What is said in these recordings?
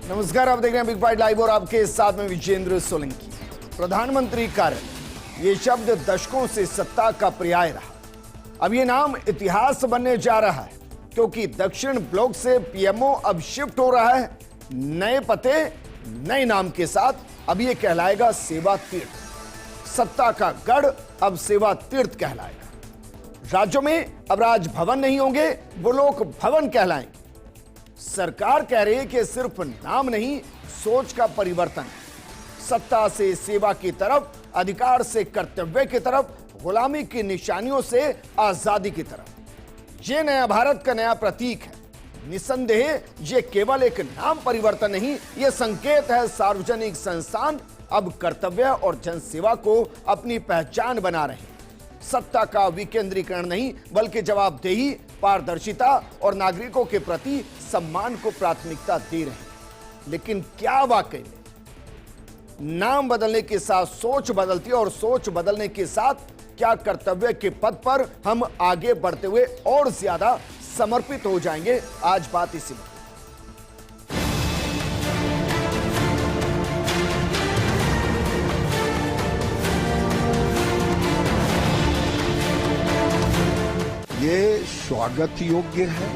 नमस्कार, आप देख रहे हैं बिग बाइट लाइव और आपके साथ में विजेंद्र सोलंकी। प्रधानमंत्री कार्यालय, ये शब्द दशकों से सत्ता का पर्याय रहा। अब ये नाम इतिहास बनने जा रहा है, क्योंकि दक्षिण ब्लॉक से पीएमओ अब शिफ्ट हो रहा है नए पते नए नाम के साथ। अब ये कहलाएगा सेवा तीर्थ। सत्ता का गढ़ अब सेवा तीर्थ कहलाएगा। राज्यों में अब राजभवन नहीं होंगे, वो लोग भवन कहलाएंगे। सरकार कह रही है कि सिर्फ नाम नहीं, सोच का परिवर्तन है। सत्ता से सेवा की तरफ, अधिकार से कर्तव्य की तरफ, गुलामी की निशानियों से आजादी की तरफ। ये नया भारत का नया प्रतीक है। निसंदेह ये केवल एक नाम परिवर्तन नहीं, ये संकेत है सार्वजनिक संस्थान अब कर्तव्य और जनसेवा को अपनी पहचान बना रहे हैं। सत्ता का विकेंद्रीकरण नहीं, बल्कि जवाबदेही, पारदर्शिता और नागरिकों के प्रति सम्मान को प्राथमिकता दे रहे हैं। लेकिन क्या वाकई में नाम बदलने के साथ सोच बदलती है, और सोच बदलने के साथ क्या कर्तव्य के पथ पर हम आगे बढ़ते हुए और ज्यादा समर्पित हो जाएंगे? आज बात इसी में। ये स्वागत योग्य है।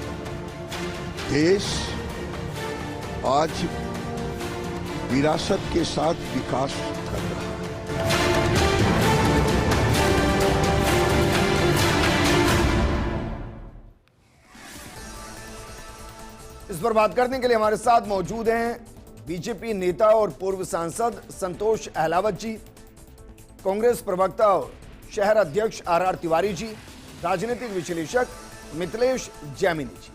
देश आज विरासत के साथ विकास कर रहा है। इस पर बात करने के लिए हमारे साथ मौजूद हैं बीजेपी नेता और पूर्व सांसद संतोष अहलावत जी, कांग्रेस प्रवक्ता और शहर अध्यक्ष आर तिवारी जी, राजनीतिक विश्लेषक मिथिलेश जैमिनी जी।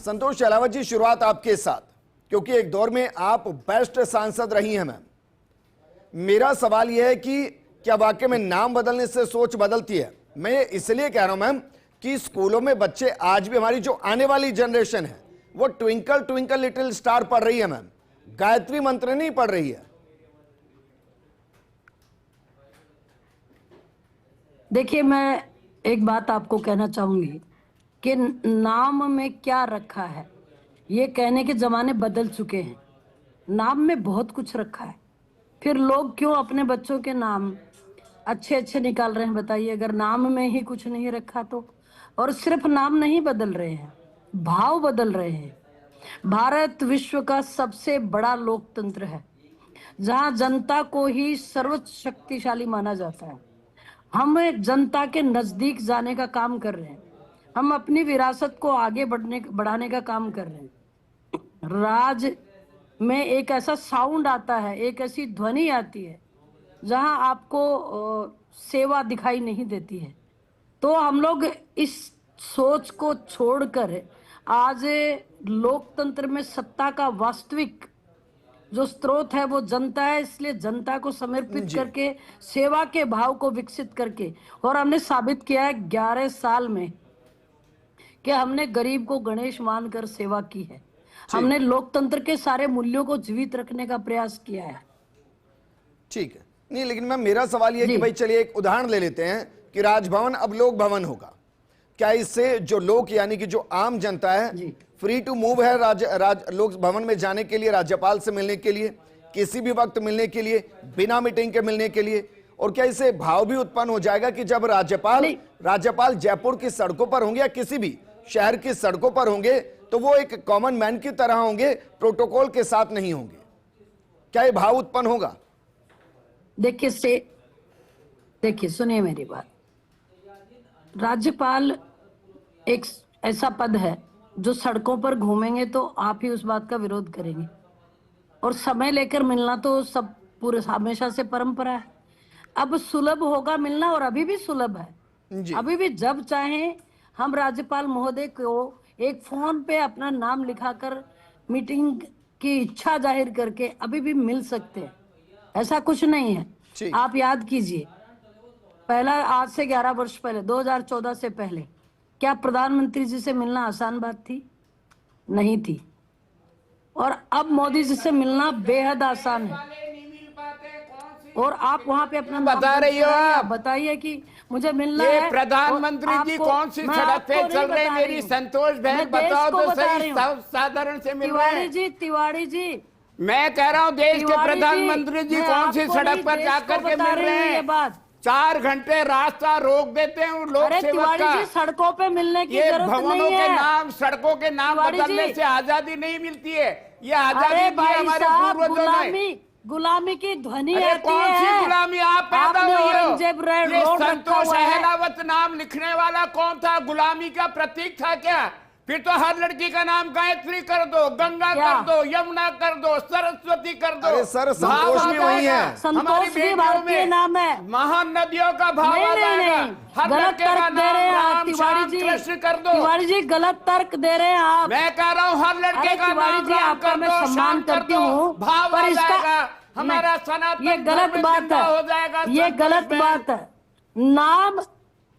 संतोष अहलावत जी, शुरुआत आपके साथ, क्योंकि एक दौर में आप बेस्ट सांसद रही हैं मैम। मेरा सवाल यह है कि क्या वाकई में नाम बदलने से सोच बदलती है? मैं ये इसलिए कह रहा हूं मैम कि स्कूलों में बच्चे आज भी, हमारी जो आने वाली जनरेशन है, वो ट्विंकल ट्विंकल लिटिल स्टार पढ़ रही है मैम, गायत्री मंत्र नहीं पढ़ रही है। देखिए, मैं एक बात आपको कहना चाहूंगी कि नाम में क्या रखा है, ये कहने के जमाने बदल चुके हैं। नाम में बहुत कुछ रखा है। फिर लोग क्यों अपने बच्चों के नाम अच्छे अच्छे निकाल रहे हैं, बताइए? अगर नाम में ही कुछ नहीं रखा तो। और सिर्फ नाम नहीं बदल रहे हैं, भाव बदल रहे हैं। भारत विश्व का सबसे बड़ा लोकतंत्र है, जहां जनता को ही सर्वोच्च शक्तिशाली माना जाता है। हम जनता के नजदीक जाने का काम कर रहे हैं। हम अपनी विरासत को आगे बढ़ाने का काम कर रहे हैं। राज में एक ऐसा साउंड आता है, एक ऐसी ध्वनि आती है जहां आपको सेवा दिखाई नहीं देती है। तो हम लोग इस सोच को छोड़कर आज लोकतंत्र में सत्ता का वास्तविक जो स्रोत है वो जनता है, इसलिए जनता को समर्पित करके, सेवा के भाव को विकसित करके, और हमने साबित किया है 11 साल में कि हमने गरीब को गणेश मानकर सेवा की है। हमने लोकतंत्र के सारे मूल्यों को जीवित रखने का प्रयास किया है। ठीक है, नहीं, लेकिन मैम मेरा सवाल यह कि भाई चलिए एक उदाहरण ले लेते हैं कि राजभवन अब लोक भवन होगा। क्या इससे जो लोग, यानी कि जो आम जनता है, फ्री टू मूव है लोक भवन में जाने के लिए, राज्यपाल से मिलने के लिए, किसी भी वक्त मिलने के लिए, बिना मीटिंग के मिलने के लिए? और क्या इससे भाव भी उत्पन्न हो जाएगा कि जब राज्यपाल जयपुर की सड़कों पर होंगे या किसी भी शहर की सड़कों पर होंगे तो वो एक कॉमन मैन की तरह होंगे, प्रोटोकॉल के साथ नहीं होंगे? क्या ये भाव उत्पन्न होगा? देखिए, सुनिए मेरी बात। राज्यपाल एक ऐसा पद है जो सड़कों पर घूमेंगे तो आप ही उस बात का विरोध करेंगे, और समय लेकर मिलना तो सब पूरे हमेशा से परंपरा है। अब सुलभ होगा मिलना, और अभी भी सुलभ है। अभी भी जब चाहें हम राज्यपाल महोदय को एक फोन पे अपना नाम लिखाकर मीटिंग की इच्छा जाहिर करके अभी भी मिल सकते हैं। ऐसा कुछ नहीं है। आप याद कीजिए, पहला आज से 11 वर्ष पहले, 2014 से पहले, क्या प्रधानमंत्री जी से मिलना आसान बात थी? नहीं थी। और अब मोदी जी से मिलना बेहद आसान है। और आप वहां पे अपना बता रही हो, आप बताइए कि मुझे मिलना ये है। प्रधानमंत्री और जी आपको- कौन सी मैं सड़क आपको पे नहीं चल रहे बता मेरी रही हूँ। संतोष मैं बहन देश बताओ को तो बता सही, रही हूँ। साधारण से मिल रहे हैं। तिवारी जी मैं कह रहा हूँ देश के तिवारी जी, प्रधानमंत्री जी मैं कौन सी आपको सड़क नहीं, पर देश जाकर को के बता मिल रही रहे हूँ ये हैं। बात। 4 घंटे रास्ता रोक देते हैं लोक अरे सेवक तिवारी का। जी, सड़कों पे मिलने की ये जरूरत भवनों नहीं के है। नाम, सड़कों के नाम तिवारी बदलने जी। से आजादी नहीं मिलती है। ये आजादी अरे दी भाई हमारे साहब, पूर्वजों ने। गुलामी की ध्वनि अरे आती कौन सी है। गुलामी आप पैदा आपने हुई हो? औरंगजेब ये रोड रखा संतोष हुआ है। अहलावत नाम लिखने वाला कौन था? गुलामी का प्रतीक था क्या? फिर तो हर लड़की का नाम गायत्री कर दो, गंगा क्या? कर दो, यमुना कर दो, सरस्वती कर दो। अरे सर, संतोष भाव भी आ वही जाएगा। है। संतोष हमारी भी बेटियों भारतीय में नाम है। महान नदियों का भाव नहीं आ नहीं जाएगा। नहीं, हर गलत लड़के का तर्क दे रहे नाम हैं आप राम, तिवारी श्याम, जी। कृष्ण कर दो। तिवारी जी, गलत तर्क दे रहे हैं आप। मैं कह रहा हूँ हर लड़के अरे का तिवारी नाम जी, राम आपका कर मैं दो, सम्मान श्याम कर करती दो, हूँ, भाव पर आ इसका जाएगा। हमारा नहीं, सनातन ये गलत धर्म बात जिंदा है। हो जाएगा। ये संतोष गलत बहन। बात है। नाम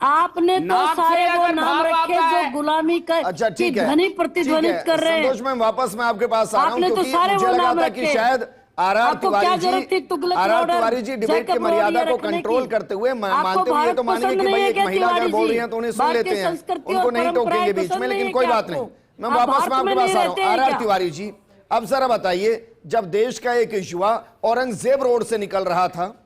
आपने तो नाम से सारे वो अगर नाम भाव रखे आता है। जो गुलामी का अच्छा की ठीक है, ध्वनि ठीक प्रतिध्वनित है। कर रहे हैं। संतोष, मैं वापस मैं आपके पास आ रहा हूं, आपने तो क्योंकि सारे मुझे वो लगा नाम था कि रखे। शायद आर आपको क्या जरूरत थी तुगलक रोड और तिवारी जी डिबेट की जैकब रोड मर्यादा ये को रखने कंट्रोल की? करते हुए आपको मानते हुए ये तो भारत मानेंगे पसंद कि भाई नहीं है एक क्या महिला अगर तिवारी बोल जी? रही है तो उन्हें सुन भारतीय लेते हैं, संस्कृति उनको और नहीं टोकेंगे परंपराएं बीच में, पसंद लेकिन नहीं कोई है बात क्या नहीं। आपको? मैं आप वापस भारत में में आपके पास नहीं आ रहा रहते हूँ। हैं आर क्या? तिवारी जी, अब जरा बताइए, जब देश का एक युवा औरंगजेब रोड से निकल रहा था,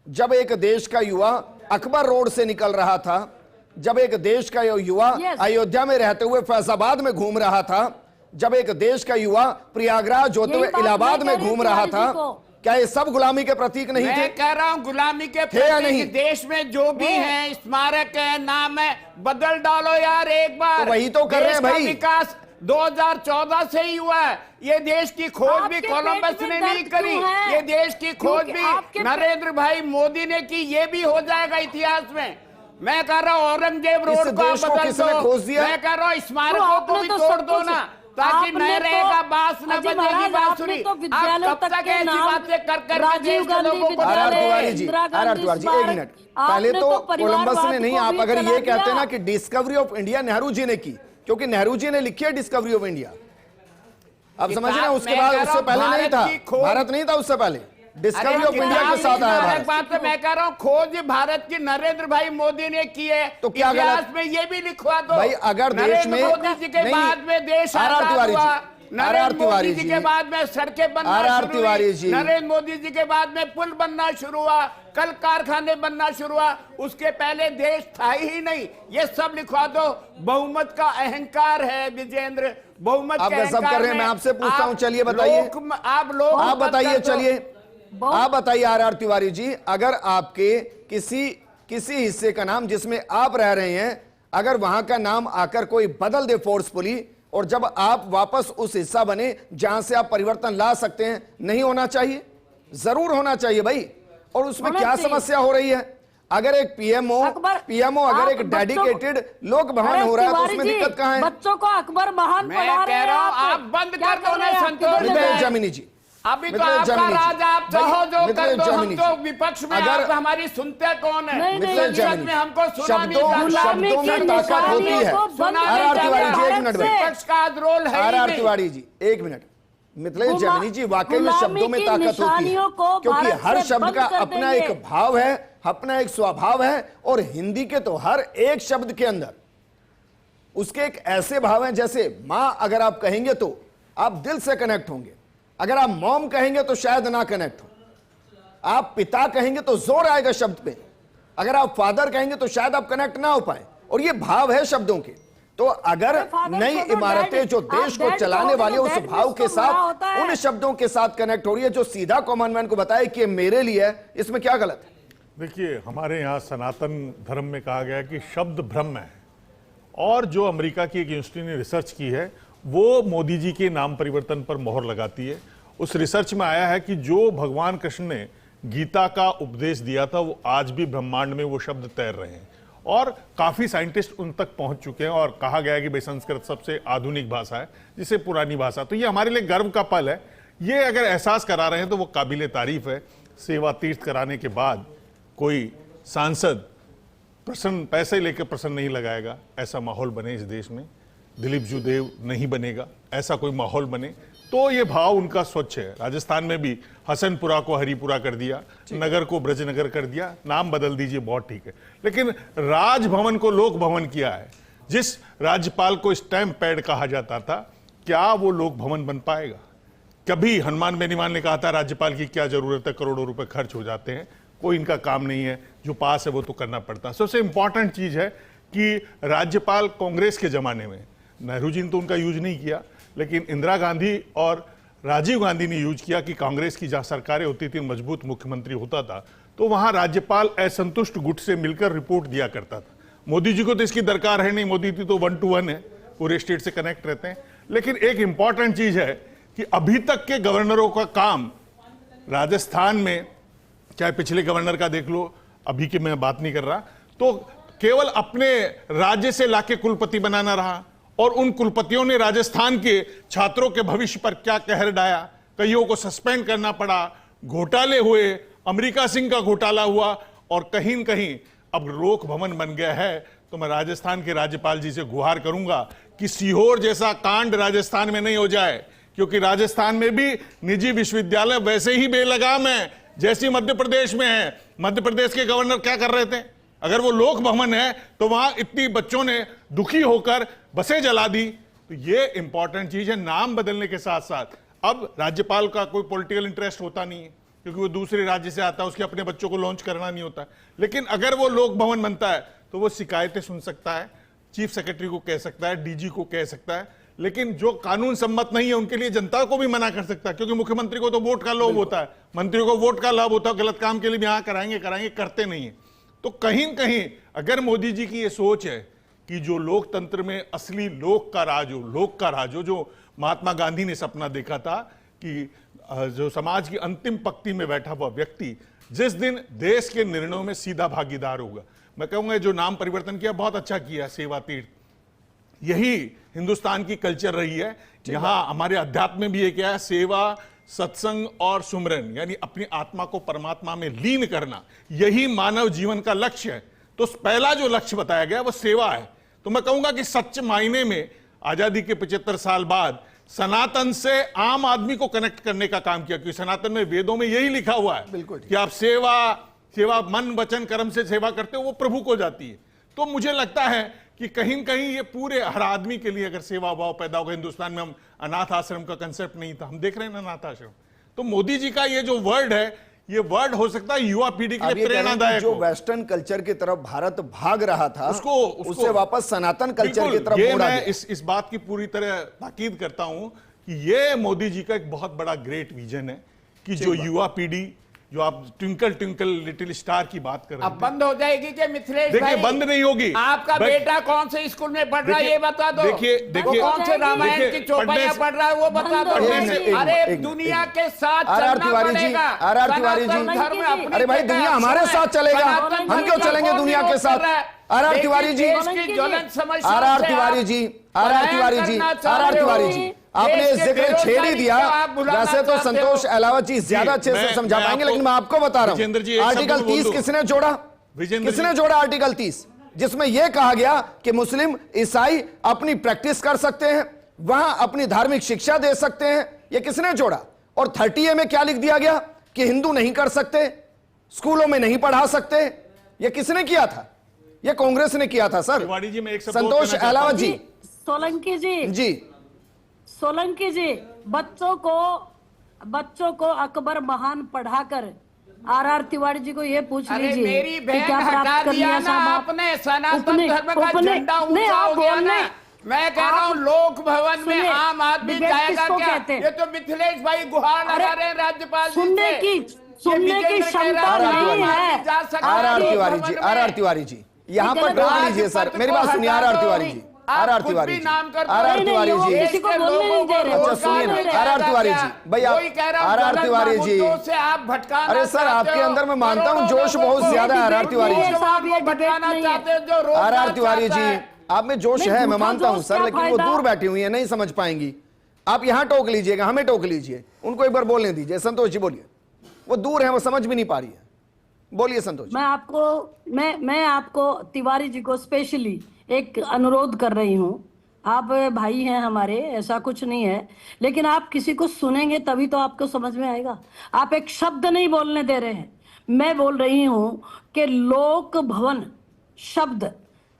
जब एक देश का युवा अकबर रोड से निकल रहा था, जब एक देश का युवा Yes. अयोध्या में रहते हुए फैजाबाद में घूम रहा था, जब एक देश का युवा प्रयागराज होते यही हुए बात इलाहाबाद मैं में कह रही घूम हूँ रहा तिवारी था, जी को। क्या ये सब गुलामी के प्रतीक नहीं थे? मैं कह रहा हूँ गुलामी के थे या नहीं? प्रतीक देश में जो भी है, स्मारक है, नाम है, बदल डालो यार एक बार। तो वही तो कर रहे हैं देश का भाई। विकास 2014 से ही हुआ है। ये देश की खोज भी आपके कोलंबस पेट में ने नहीं दर्द करी। क्यों है? ये देश की खोज क्योंकि भी आपके नरेंद्र भाई मोदी ने की। ये भी हो जाएगा इतिहास में। मैं कह रहा हूँ औरंगजेब रोड को देश को बदल किसने दो। खोज दिया? मैं कह रहा हूँ तो स्मारकों को आपने भी तो तोड़ सब दो कुछ- ना, ताकि आपने न तो- रहेगा बांस, न अजी बजेगी महाराज, बांसुरी। आपने तो आप विद्यालय कब तक तक के ऐसी नाम बातें कर राजीव देश के गांधी लोगों को विद्यालय, आर बता रहे तिवारी हैं? जी, इंदिरा आर गांधी तिवारी जी, एक स्मारक, मिनट। पहले आपने तो तो कोलंबस ने परिवारवाद नहीं, को आप भी अगर चला ये कहते दिया। ना कि discovery of India Nehru ji ने की, क्योंकि नेहरू जी ने लिखी है डिस्कवरी ऑफ इंडिया। आप समझ रहे हैं, उसके मैं बाद कह रहा उससे हूं पहले नहीं भारत था, की खोज- भारत नहीं था उससे पहले, डिस्कवरी ऑफ इंडिया के साथ आया भारत। बात तो मैं कह रहा हूँ खोज भारत की नरेंद्र भाई मोदी ने की है। तो क्या इतिहास गलत? में ये भी लिखवा दो भाई अगर देश नरेंद्र में मोदी जी के नहीं- बाद में देश आर आजाद तिवारी हुआ। जी, नरेंद्र तिवारी मोदी जी जी, के बाद में सड़कें बनना आर शुरू तिवारी हुई। जी। नरेंद्र मोदी जी के बाद में पुल बनना शुरू हुआ, कल कारखाने बनना शुरू हुआ। उसके पहले देश था ही नहीं। ये सब लिखवा दो। बहुमत का अहंकार है विजेंद्र, बहुमत आप के सब कर रहे हैं, अहंकार मैं में आपसे पूछता हूं, आप चलिए बताइए। आप बताइए, चलिए आप बताइए आर तिवारी जी, अगर आपके किसी हिस्से का नाम जिसमें आप रह रहे हैं, अगर वहां का नाम आकर कोई बदल दे फोर्सफुली, और जब आप वापस उस हिस्सा बने जहां से आप परिवर्तन ला सकते हैं, नहीं होना चाहिए? जरूर होना चाहिए भाई। और उसमें होना क्या चाहिए। समस्या हो रही है? अगर एक पीएमओ अगर आप एक बच्चों को- डेडिकेटेड लोक भवन अरे हो रहा है, तो तिवारी उसमें जी, दिक्कत कहां है? बच्चों को अकबर महान मैं पढ़ा रहे कह हैं रहा हूं, आप बंद क्या कर दो रहे हैं? ना आप संतोष किधर मित्र जा रहे हैं? जमीनी जी, अभी तो मित्र आपका जमीनी जी, राज, आप चाहो जो मित्र कर दो। हम जमीनी तो जी, विपक्ष में, अगर- आप हमारी सुनते कौन है? नहीं, नहीं, मित्र संसद जमीनी, में हमको सुना नहीं शब्दों जाता। शब्दों में ताकत होती है। आर तिवारी जी, एक मिनट भाई। विपक्ष का आज रोल है ही आर नहीं। तिवारी जी, एक मिनट। मिथिलेश जमीनी जी, वाकई में शब्दों में गुलामी की ताकत होती है, निशानियों को क्योंकि भारत हर से शब्द बंद का कर अपना देंगे। एक भाव है, अपना एक स्वभाव है। और हिंदी के तो हर एक शब्द के अंदर उसके एक ऐसे भाव हैं, जैसे मां अगर आप कहेंगे तो आप दिल से कनेक्ट होंगे, अगर आप मॉम कहेंगे तो शायद ना कनेक्ट हो, आप पिता कहेंगे तो जोर आएगा शब्द पे, अगर आप फादर कहेंगे तो शायद आप कनेक्ट ना हो पाए। और ये भाव है शब्दों के। तो अगर नई इमारतें जो देश को चलाने वाली उस भाव के साथ, उन शब्दों के साथ कनेक्ट हो रही है, जो सीधा कॉमन मैन को बताए कि ये मेरे लिए है, इसमें क्या गलत है? देखिए, हमारे यहाँ सनातन धर्म में कहा गया है कि शब्द ब्रह्म है। और जो अमेरिका की एक यूनिवर्सिटी ने रिसर्च की है, वो मोदी जी के नाम परिवर्तन पर मोहर लगाती है। उस रिसर्च में आया है कि जो भगवान कृष्ण ने गीता का उपदेश दिया था, वो आज भी ब्रह्मांड में वो शब्द तैर रहे हैं। और काफी साइंटिस्ट उन तक पहुंच चुके हैं, और कहा गया है कि भाई संस्कृत सबसे आधुनिक भाषा है, जिसे पुरानी भाषा। तो ये हमारे लिए गर्व का पल है। ये अगर एहसास करा रहे हैं तो वो काबिले तारीफ है। सेवा तीर्थ कराने के बाद कोई सांसद प्रसन्न पैसे लेकर प्रसन्न नहीं लगाएगा, ऐसा माहौल बने इस देश में। दिलीप जुदेव नहीं बनेगा। ऐसा कोई माहौल बने, तो ये भाव उनका स्वच्छ है। राजस्थान में भी हसनपुरा को हरिपुरा कर दिया, नगर को ब्रजनगर कर दिया, नाम बदल दीजिए, बहुत ठीक है। लेकिन राजभवन को लोक भवन किया है। जिस राज्यपाल को स्टैम्प पैड कहा जाता था, क्या वो लोक भवन बन पाएगा? कभी हनुमान बेनीवाल ने कहा था राज्यपाल की क्या जरूरत है, करोड़ों रुपए खर्च हो जाते हैं, कोई इनका काम नहीं है, जो पास है वो तो करना पड़ता है। सबसे इंपॉर्टेंट चीज है कि राज्यपाल कांग्रेस के जमाने में, नेहरू जी ने तो उनका यूज नहीं किया, लेकिन इंदिरा गांधी और राजीव गांधी ने यूज किया कि कांग्रेस की जहां सरकारें होती थी, मजबूत मुख्यमंत्री होता था, तो वहां राज्यपाल असंतुष्ट गुट से मिलकर रिपोर्ट दिया करता था। मोदी जी को तो इसकी दरकार है नहीं, मोदी जी तो 1 to 1 है, पूरे स्टेट से कनेक्ट रहते हैं। लेकिन एक इंपॉर्टेंट चीज है कि अभी तक के गवर्नरों का काम राजस्थान में, चाहे पिछले गवर्नर का देख लो, अभी की मैं बात नहीं कर रहा, तो केवल अपने राज्य से लाके कुलपति बनाना रहा, और उन कुलपतियों ने राजस्थान के छात्रों के भविष्य पर क्या कहर ढाया, कईयों को सस्पेंड करना पड़ा, घोटाले हुए, अमेरिका सिंह का घोटाला हुआ, और कहीं न कहीं अब लोक भवन बन गया है। तो मैं राजस्थान के राज्यपाल जी से गुहार करूंगा कि सीहोर जैसा कांड राजस्थान में नहीं हो जाए, क्योंकि राजस्थान में भी निजी विश्वविद्यालय वैसे ही बेलगाम है जैसी मध्य प्रदेश में है। मध्य प्रदेश के गवर्नर क्या कर रहे थे? अगर वो लोक भवन है तो वहां इतनी बच्चों ने दुखी होकर बसें जला दी। तो ये इंपॉर्टेंट चीज है। नाम बदलने के साथ साथ अब राज्यपाल का कोई पॉलिटिकल इंटरेस्ट होता नहीं है, क्योंकि वो दूसरे राज्य से आता है, उसके अपने बच्चों को लॉन्च करना नहीं होता। लेकिन अगर वो लोक भवन बनता है तो वो शिकायतें सुन सकता है, चीफ सेक्रेटरी को कह सकता है, डीजी को कह सकता है, लेकिन जो कानून सम्मत नहीं है उनके लिए जनता को भी मना कर सकता है, क्योंकि मुख्यमंत्री को तो वोट का लोभ होता है, मंत्री को वोट का लाभ होता है, गलत काम के लिए भी हाँ कराएंगे, करते नहीं है। तो कहीं न कहीं अगर मोदी जी की ये सोच है कि जो लोकतंत्र में असली लोक का राज हो, जो महात्मा गांधी ने सपना देखा था कि जो समाज की अंतिम पंक्ति में बैठा हुआ व्यक्ति जिस दिन देश के निर्णयों में सीधा भागीदार होगा। मैं कहूंगा जो नाम परिवर्तन किया बहुत अच्छा किया, सेवा तीर्थ, यही हिंदुस्तान की कल्चर रही है। यहां हमारे अध्यात्म में भी ये क्या है, सेवा, सत्संग और सुमरन, यानी अपनी आत्मा को परमात्मा में लीन करना, यही मानव जीवन का लक्ष्य है। तो पहला जो लक्ष्य बताया गया वो सेवा है। तो मैं कहूंगा कि सच्चे मायने में आजादी के 75 साल बाद सनातन से आम आदमी को कनेक्ट करने का काम किया, क्योंकि सनातन में, वेदों में यही लिखा हुआ है कि आप सेवा मन वचन कर्म से सेवा करते हो, वो प्रभु को जाती है। तो मुझे लगता है कि कहीं न कहीं ये पूरे हर आदमी के लिए अगर सेवा भाव पैदा होगा। हिंदुस्तान में हम अनाथ आश्रम का कंसेप्ट नहीं था, हम देख रहे हैं अनाथ आश्रम। तो मोदी जी का ये जो वर्ड है, ये वर्ड हो सकता है युवा पीढ़ी के लिए प्रेरणादायक। जो वेस्टर्न कल्चर की तरफ भारत भाग रहा था, उससे वापस सनातन कल्चर की तरफ मोड़ा गया। इस बात की पूरी तरह ताकीद करता हूं कि ये मोदी जी का एक बहुत बड़ा ग्रेट विजन है कि जो युवा पीढ़ी, जो आप ट्विंकल ट्विंकल लिटिल स्टार की बात कर रहे हैं, अब बंद हो जाएगी कि मिथिलेश देखिए भाई? बंद नहीं होगी। आपका बेटा कौन से स्कूल में पढ़ रहा है ये बता दो। देखिए कौन से रामायण की चौपाइयां पढ़ रहा है वो बता दो। अरे दुनिया के साथ चलना पड़ेगा। तिवारी जी, अरे भाई दुनिया हमारे साथ चलेगा, हम क्यों चलेंगे दुनिया के साथ? आर तिवारी जी, आपने जिक्र छेड़ ही दिया। वैसे तो संतोष अहलावत जी ज्यादा अच्छे से समझा पाएंगे, लेकिन मैं आपको बता रहा हूं आर्टिकल 30 किसने जोड़ा? किसने जोड़ा आर्टिकल 30, जिसमें यह कहा गया कि मुस्लिम ईसाई अपनी प्रैक्टिस कर सकते हैं, वहां अपनी धार्मिक शिक्षा दे सकते हैं। यह किसने जोड़ा? और 30A में क्या लिख दिया गया कि हिंदू नहीं कर सकते, स्कूलों में नहीं पढ़ा सकते। यह किसने किया था? यह कांग्रेस ने किया था सर। जी में एक संतोष अहलावत जी, सोलंकी जी, बच्चों को अकबर महान पढ़ाकर आर तिवारी जी को ये पूछ लीजिए मेरी बहन हटा दिया ना आपने, सनातन धर्म का झंडा ऊंचा हो गया ना। मैं कह रहा हूँ लोक भवन में आम आदमी जाएगा क्या? ये तो मिथिलेश भाई गुहार लगा रहे हैं राज्यपाल सुनने की क्षमता नहीं है। आर तिवारी जी यहाँ पर रोक लीजिए सर, मेरी बात सुनिए। आर तिवारी जी, आर तिवारी जी, किसी को बोलने नहीं दे रहे। अच्छा सुनिए, आर तिवारी जी भाई, आर तिवारी जी से आप भटकाना, अरे सर आपके अंदर मैं मानता हूँ जोश बहुत ज्यादा है। आर तिवारी जी, भटकाना चाहते हैं जो आर तिवारी जी, आप में जोश है, मैं मानता हूँ सर, लेकिन वो दूर बैठी हुई है, नहीं समझ पाएंगी। आप यहाँ टोक लीजिएगा, हमें टोक लीजिए, उनको एक बार बोलने दीजिए। संतोष जी बोलिए, वो दूर है, वो समझ भी नहीं पा रही है। बोलिए संतोष। मैं आपको तिवारी जी को स्पेशली एक अनुरोध कर रही हूं आप भाई हैं हमारे, ऐसा कुछ नहीं है, लेकिन आप किसी को सुनेंगे तभी तो आपको समझ में आएगा। आप एक शब्द नहीं बोलने दे रहे हैं। मैं बोल रही हूं कि लोक भवन शब्द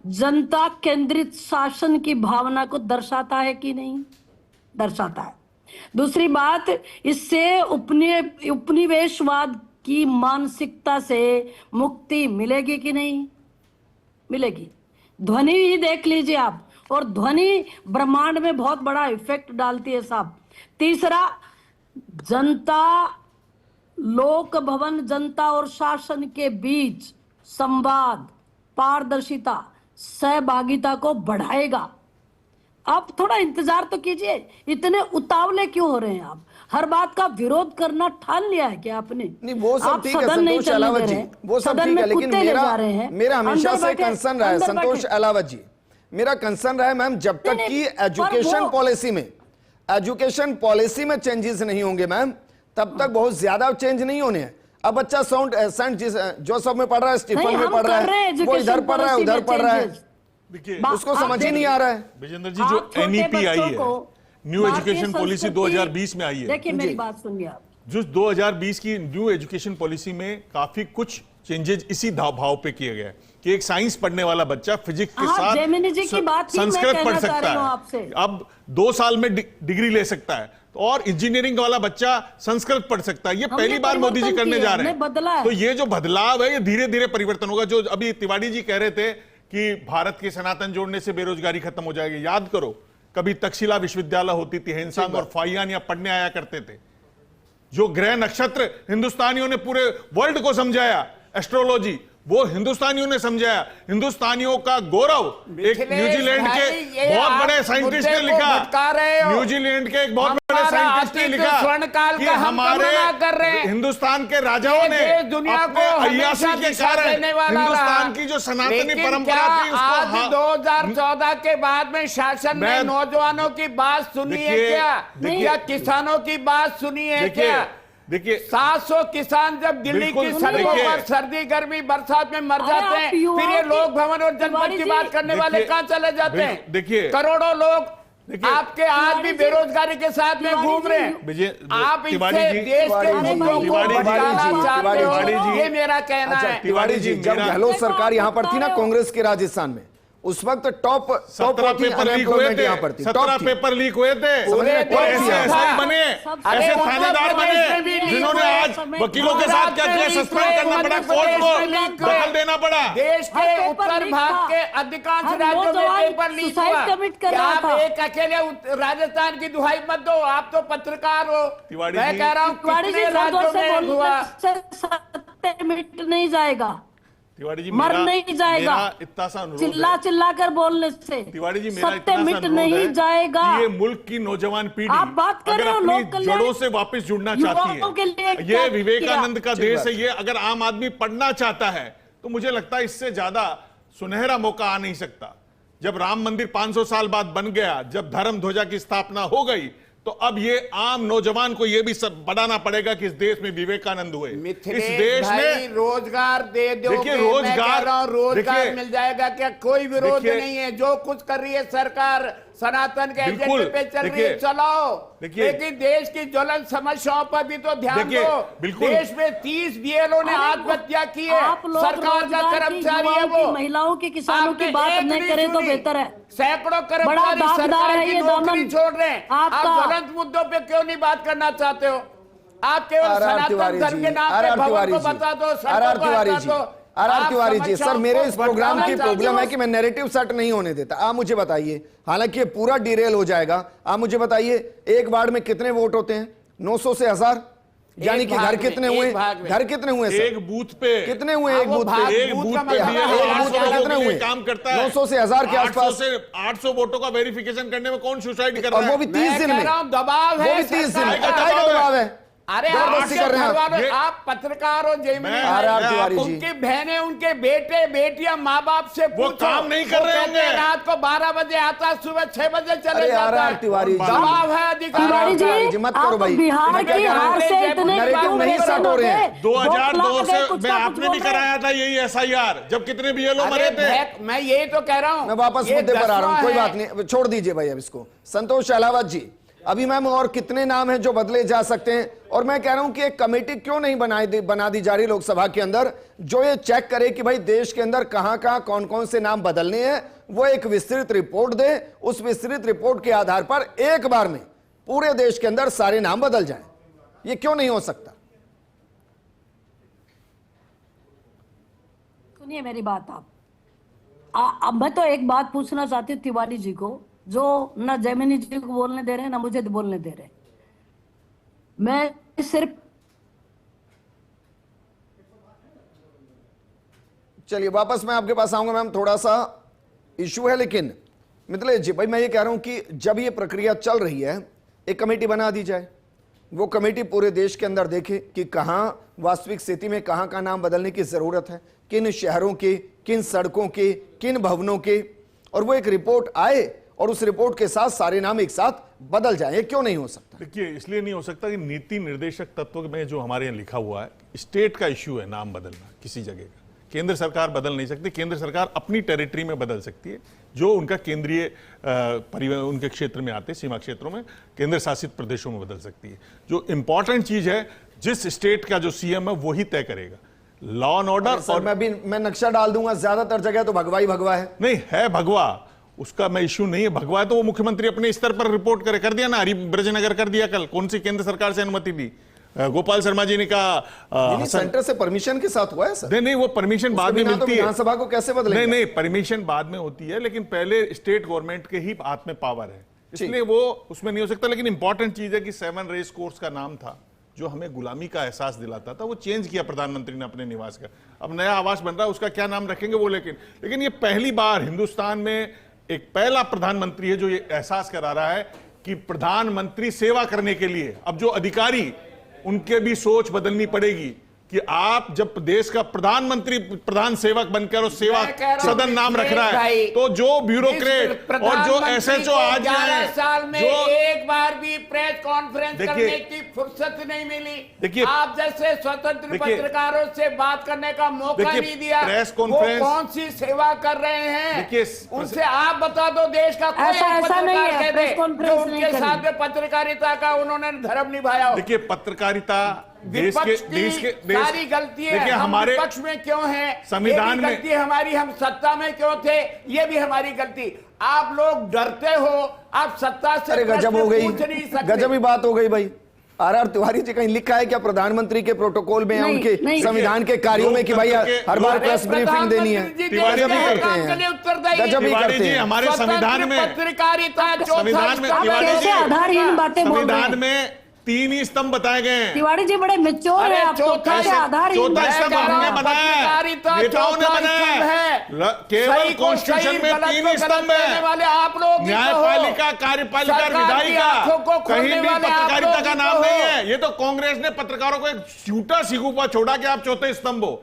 जनता केंद्रित शासन की भावना को दर्शाता है कि नहीं? दर्शाता है। दूसरी बात, इससे उपनिवेशवाद की मानसिकता से मुक्ति मिलेगी कि नहीं? मिलेगी। ध्वनि ही देख लीजिए आप, और ध्वनि ब्रह्मांड में बहुत बड़ा इफेक्ट डालती है साहब। तीसरा, जनता, लोक भवन जनता और शासन के बीच संवाद, पारदर्शिता, सहभागिता को बढ़ाएगा। आप थोड़ा इंतजार तो कीजिए, इतने उतावले क्यों हो रहे हैं आप? हर बात का विरोध करना ठान लिया है क्या आपने? नहीं, वो सब आप ठीक है सदन नहीं संतोष चलने अलावत दे जी, रहे हैं। वो सब सदन ठीक में है, लेकिन कुत्ते ले जा रहे हैं। मेरा हमेशा अंदर से बैठे, कंसर्न रहा है अंदर संतोष बैठे। अलावत जी, मेरा कंसर्न रहा है मैम, जब तक नहीं, कि पर एजुकेशन वो- पॉलिसी में चेंजेस नहीं होंगे मैम, तब तक बहुत ज्यादा चेंज नहीं होने हैं। अब बच्चा सेंट जोसेफ में पढ़ रहा है, स्टीफन नहीं, में हम पढ़ रहा कर रहे हैं है, वो इधर education पढ़ रहा है, policy उधर में पढ़ रहा है, changes। देखिए उसको आप समझ ही नहीं आ रहा है। विजेंद्र जी, जो आप छोटे एनईपी आई बच्चों है, को न्यू भारतीय एजुकेशन पॉलिसी संस्कृति- 2020 में आई है। देखिए मेरी जी। बात सुनिए आप। जो 2020 की न्यू एजुकेशन पॉलिसी में काफी कुछ चेंजेस इसी भाव पे किए गए हैं कि एक साइंस पढ़ने वाला बच्चा फिजिक्स के हाँ, साथ जेमिनी जी की बात ही मैं संस्कृत कहना पढ़ चाह सकता रही हूँ है, आपसे। अब 2 साल में डिग्री ले सकता है, और इंजीनियरिंग वाला बच्चा संस्कृत पढ़ सकता है। ये हमने पहली बार मोदी जी परिवर्तन करने किया, जा रहे हमने बदला हैं। है। तो ये जो बदलाव है, ये धीरे धीरे परिवर्तन होगा। जो अभी तिवारी जी कह रहे थे कि भारत के सनातन जोड़ने से बेरोजगारी खत्म हो जाएगी, याद करो कभी तक्षशिला विश्वविद्यालय होती थी, हेनसांग और फाइयान यहाँ पढ़ने आया करते थे। जो ग्रह नक्षत्र हिंदुस्तानियों ने पूरे वर्ल्ड को समझाया, एस्ट्रोलॉजी, वो हिंदुस्तानियों ने समझाया। हिंदुस्तानियों का गौरव एक न्यूजीलैंड के बहुत बड़े साइंटिस्ट ने लिखा, न्यूजीलैंड के एक बहुत बड़े साइंटिस्ट ने लिखा कि हमारे हिंदुस्तान के राजाओं ने अपने अय्यासी के कारण हिंदुस्तान की जो सनातनी परंपरा थी आज उसको 2014 के बाद में शासन ने मैं- नौजवानों की बात सुनी है देखिए, क्या? देखिए, या किसानों की बात सुनी है क्या? देखिए 700 किसान जब दिल्ली बिल्कुल, की सड़कों देखिए, पर सर्दी गर्मी बरसात में मर अरे जाते आप हैं, युवाओं फिर ये की- लोक भवन और जनपद तिवारी की जी, बात करने वाले देखिए, कहां चले जाते हैं? देखिए, करोड़ों लोग देखिए, आपके आज भी तिवारी जी, बेरोजगारी के साथ में तिवारी घूम रहे जी, हैं। आप तिवारी इससे जी, देश के तिवारी जी, मुद्दों को तिवारी जी, भटकाना चाहते तिवारी हो, जी, ये मेरा कहना अच्छा है। तिवारी जी, जब मेरा- गहलोत देखो, सरकार यहाँ पर थी ना बता रहे हो। कांग्रेस के राजस्थान में, उस वक्त टॉप 17 पेपर लीक हुए थे, यहाँ पर थी, 17 टॉप थी। पेपर लीक हुए थे, पूरे और देश ऐसे में एसआई बने, सबसे- ऐसे अरे थानेदार उत्तर प्रदेश में बने भी लीक जिन्होंने हुए, आज समय- वकीलों के साथ क्या किया, सस्पेंड करना पड़ा, कोर्ट को दखल देना पड़ा। देश हर के पेपर उत्तर लीक भाग था। के अधिकांश हर राज्यों में नौजवान पेपर लीक सुसाइड हुआ। कमिट कर क्या रहा आप था। एक अकेले राजस्थान की दुहाई मत दो, आप तो पत्रकार हो। तिवारी मैं जी- कह रहा हूँ तिवारी जी, कितने जोर राज्यों से में हुआ। बोलने से सत्य मिट नहीं जाएगा, तिवारी जी, मर नहीं जाएगा। मेरा इतना सा अनुरोध चिल्ला है, चिल्ला कर बोलने से तिवारी जी, मेरा सत्य इतना सा मिट अनुरोध नहीं है जाएगा। कि ये मुल्क की नौजवान पीढ़ी आप बात कर अगर रहे हो अपनी लोक कल्याण- जड़ों से वापस जुड़ना युवाओं के लिए चाहती है, क्या ये विवेकानंद का ठीक देश बात। है, ये अगर आम आदमी पढ़ना चाहता है तो मुझे लगता है इससे ज्यादा सुनहरा मौका आ नहीं सकता। जब राम मंदिर 500 साल बाद बन गया, जब धर्म ध्वजा की स्थापना हो गई, तो अब ये आम नौजवान को ये भी सब बढ़ाना पड़ेगा कि इस देश में विवेकानंद हुए, इस मिथिलेश देश भाई, में रोजगार दे दो, देखिए, मैं कह रोजगार- रहा हूं, रोजगार देखिए, मिल जाएगा क्या? कोई विरोध देखिए, नहीं है। जो कुछ कर रही है सरकार सनातन के बिल्कुल, एजेंडे पे चल रही है, देखिए, चलाओ। देखिए, लेकिन देश की ज्वलन समस्याओं पर भी तो ध्यान देखिए, दो। बिल्कुल। देश में 30 बीएलओ ने अरे आत्महत्या की है, आप लोग सरकार का रोजगार की, कर्मचारी है युवाओं की, वो। महिलाओं की, किसानों की आपने बात एक नहीं नहीं करें तो सुनी। बेहतर है। सैकड़ों बड़ा कर्मचारी दागदार सरकार है की ये नौकरी दामन। छोड़ रहे हैं। आप आपका- ज्वलंत मुद्दों पे क्यों नहीं बात करना चाहते हो? आप केवल आर.आर. सनातन तिवारी धर्म जी, के नाम पे आर.आर. भवन तिवारी को जी, बता दो, सड़कों आर.आर. को तिवारी बता जी, दो। आर.आर. आप तिवारी जी, सर समस्याओं मेरे को इस प्रोग्राम भटकाना की चाहते प्रॉब्लम हो। है कि मैं नैरेटिव सेट नहीं होने देता। आप मुझे बताइए, हालांकि ये पूरा डिरेल हो जाएगा, आप मुझे बताइए एक वार्ड में कितने वोट होते हैं? 900 से 1000, यानी कि घर कितने हुए? घर कितने हुए सर? एक बूथ पे कितने हुए एक वो बूथ भाग- पे? एक बूथ बूथ का पे मतलब भी है, एक 800 बूथ पे लोगों कितने के लिए हुए? काम करता है। 900 से 1000 के 800 आसपास। से 800 वोटों का वेरिफिकेशन करने में कौन सुसाइड कर और रहा वो है? भी 30 दिन मैं में, कह रहा हूं, दबाव है वो भी 30 दिन में। सरकार का। काय का दबाव है? अरे जबरदस्ती कर रहे हैं आप। ये आप पत्रकार हो जेमिनी मैं- आर आर मैं तिवारी जी, उनकी बहनें उनके बेटे बेटियां माँ बाप से वो पूछो, काम नहीं कर वो रहे कहते हैं होंगे। रात को 12 बजे आता, सुबह 6 बजे चले अरे आर जाता आर है। तिवारी जी, दबाव है अधिकार तिवारी तिवारी जी, जी, मत करो आप भाई। बिहार मैं क्या की कह रहा हूं? हार से इतने नैरेटिव क्यों नहीं परेशान सेट हो रहे हैं। होते? 2002 वोट से कुछ में ना आपने कुछ भी बोल रहे कराया था यही एसआईआर, जब कितने बीएलओ मरे अरे थे। मैं यही तो कह रहा हूं। मैं वापस ये मुद्दे पर आ रहा हूं, कोई 10वां बात है। नहीं, छोड़ दीजिए भाई अब इसको। संतोष अहलावत जी, अभी मैम और कितने नाम हैं जो बदले जा सकते हैं? और मैं कह रहा हूं कि एक कमेटी क्यों नहीं बना दी जा रही लोकसभा के अंदर, जो ये चेक करे कि भाई देश के अंदर कहां कहां कौन कौन से नाम बदलने हैं, वो एक विस्तृत रिपोर्ट दे। उस विस्तृत रिपोर्ट के आधार पर एक बार में पूरे देश के अंदर सारे नाम बदल जाएं। ये क्यों नहीं हो सकता? सुनिए मेरी बात आप। अब मैं तो एक बात पूछना चाहती हूँ तिवारी जी को, जो ना जेमिनी जी को बोलने दे रहे हैं ना मुझे बोलने दे रहे हैं। मैं सिर्फ चलिए वापस मैं आपके पास आऊंगा मैम, थोड़ा सा इशू है, लेकिन मिथिलेश जी भाई मैं ये कह रहा हूं कि जब ये प्रक्रिया चल रही है, एक कमेटी बना दी जाए। वो कमेटी पूरे देश के अंदर देखे कि कहां वास्तविक स्थिति में कहां का नाम बदलने की जरूरत है, किन शहरों के, किन सड़कों के, किन भवनों के, और वो एक रिपोर्ट आए और उस रिपोर्ट के साथ सारे नाम एक साथ बदल जाए। ये क्यों नहीं हो सकता? देखिए, इसलिए नहीं हो सकता कि नीति निर्देशक तत्व में जो हमारे यहाँ लिखा हुआ है, स्टेट का इश्यू है नाम बदलना किसी जगह का। केंद्र सरकार बदल नहीं सकती। केंद्र सरकार अपनी टेरिटरी में बदल सकती है, जो उनका केंद्रीय उनके क्षेत्र में आते, सीमा क्षेत्रों में, केंद्र शासित प्रदेशों में बदल सकती है। जो इंपॉर्टेंट चीज है, जिस स्टेट का जो सीएम है वही तय करेगा लॉ एंड ऑर्डर। सर मैं नक्शा डाल दूंगा, ज्यादातर जगह तो भगवा ही भगवा है। नहीं है भगवा, उसका मैं इश्यू नहीं है। भगवा है तो वो मुख्यमंत्री अपने स्तर पर रिपोर्ट करे, कर दिया ना, हरि ब्रजनगर कर दिया। कल कौन सी केंद्र सरकार से अनुमति दी? गोपाल शर्मा जी ने कहा सेंटर से परमिशन के साथ हुआ है सर। नहीं, वो परमिशन बाद में मिलती है। विधानसभा को कैसे बदलेंगे? नहीं, परमिशन बाद में होती है, लेकिन पहले स्टेट गवर्नमेंट के ही हाथ में पावर है, इसलिए वो उसमें नहीं हो सकता। लेकिन इंपॉर्टेंट चीज है कि 7 रेस कोर्स का नाम था जो हमें गुलामी का एहसास दिलाता था, वो चेंज किया प्रधानमंत्री ने अपने निवास का। अब नया आवास बन रहा है, उसका क्या नाम रखेंगे वो। लेकिन ये पहली बार हिंदुस्तान में एक पहला प्रधानमंत्री है जो ये एहसास करा रहा है कि प्रधानमंत्री सेवा करने के लिए अब जो अधिकारी, उनके भी सोच बदलनी पड़ेगी कि आप जब देश का प्रधानमंत्री प्रधान सेवक बनकर और सेवा सदन नाम रख रहा है, तो जो ब्यूरोक्रेट और जो एसएचओ आज 11 साल में जो एक बार भी प्रेस कॉन्फ्रेंस करने की फुर्सत नहीं मिली। देखिए, आप जैसे स्वतंत्र पत्रकारों से बात करने का मौका नहीं दिया। प्रेस कॉन्फ्रेंस कौन सी सेवा कर रहे हैं? देखिए, उनसे आप बता दो, देश का कोई ऐसा नहीं है, पत्रकार प्रेस कह दे कॉन्फ्रेंस जो उनके नहीं साथ में पत्रकारिता का उन्होंने धर्म निभाया हो। देखिए, पत्रकारिता देश के सारी गलतियां देखिए, हम हमारे पक्ष में क्यों हैं? संविधान में गलती हमारी, हम सत्ता में क्यों थे? ये भी हमारी गलती। आप लोग डरते हो, आप सत्ता से अरे गजब हो गई, पूछ नहीं सकते। गजब ही बात हो गई भाई। आर तिवारी जी, कहीं लिखा है क्या प्रधानमंत्री के प्रोटोकॉल में या उनके संविधान के कार्यों में कि भाई हर बार प्रेस ब्रीफिंग देनी है? तिवारी गजब ही करते हैं, गजब ही करते हैं। हमारे संविधान में, पत्रकारिता संविधान में कैसे आधारहीन बातें बोल रहे संविधान हैं? में 3 ही स्तंभ बताए गए हैं। तिवारी जी बड़े मेच्योर है, आप तो कैसे आधारहीन चौथा बातें स्तंभ कर रहे हमने हैं? बनाया, नेताओं ने बनाया। केवल कॉन्स्टिट्यूशन में 3 स्तंभ है, वाले आप लोग, न्यायपालिका, कार्यपालिका और विधायिका। कहीं भी पत्रकारिता का नाम नहीं है। ये तो कांग्रेस ने पत्रकारों को एक झूठा सिगुफा छोड़ा कि आप चौथे स्तंभ हो,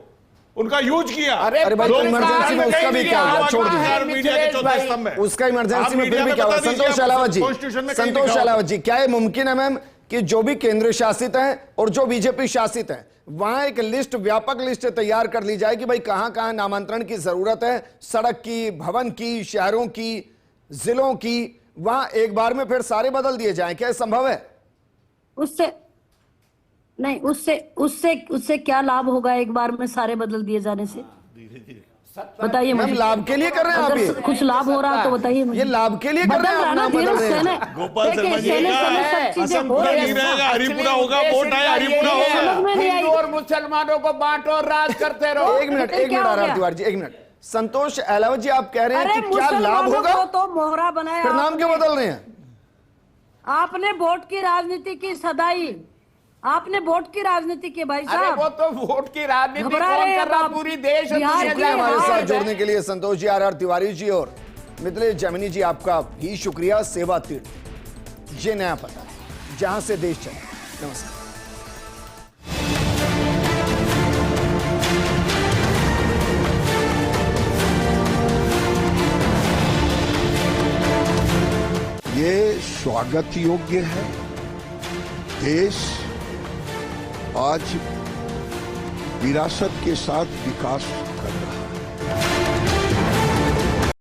उनका यूज किया। अरे भाई, तो इमरजेंसी में उसका भी क्या हुआ? छोड़ दीजिए, मीडिया के चौथे स्तंभ है उसका इमरजेंसी में फिर भी क्या हुआ? संतोष अहलावत जी, संतोष अहलावत जी, क्या ये मुमकिन है मैम कि जो भी केंद्र शासित हैं और जो बीजेपी शासित हैं, वहां एक लिस्ट, व्यापक लिस्ट तैयार कर ली जाए कि भाई कहां कहां नामांतरण की जरूरत है, सड़क की, भवन की, शहरों की, जिलों की, वहां एक बार में फिर सारे बदल दिए जाएं? क्या संभव है? उससे नहीं, उससे क्या लाभ होगा एक बार में सारे बदल दिए जाने से? बताइए मैम, मुझे। लाभ के लिए कर रहे हैं आप अगर ये? कुछ लाभ हो रहा तो बताइए मुझे। ये लाभ के लिए कर रहे हैं आप? नाम बदल रहे हैं। गोपाल शर्मा जी का हरिपुरा होगा, वोट आया हरिपुरा होगा। हिंदू और मुसलमानों को बांटो और राज करते रहो। एक मिनट आर तिवारी जी, एक मिनट। संतोष अहलावत जी, आप कह रहे हैं कि क्या लाभ होगा? तो मोहरा बनाया, फिर नाम क्यों बदल रहे हैं? आपने वोट की राजनीति की सदाई, आपने वोट की राजनीति की भाई अरे साहब। वो तो वोट की राजनीति घबरा कौन रहे हैं कर रहा? आप। पूरी देश और बिहार दुनिया की की हमारे आवाज साथ है। जोड़ने के लिए संतोष जी, आर तिवारी जी और मिथिलेश जेमिनी जी, आपका भी शुक्रिया। सेवा तीर्थ, ये नया पता है जहां से देश चला। नमस्कार। स्वागत योग्य है। देश आज विरासत के साथ विकास कर रहा है।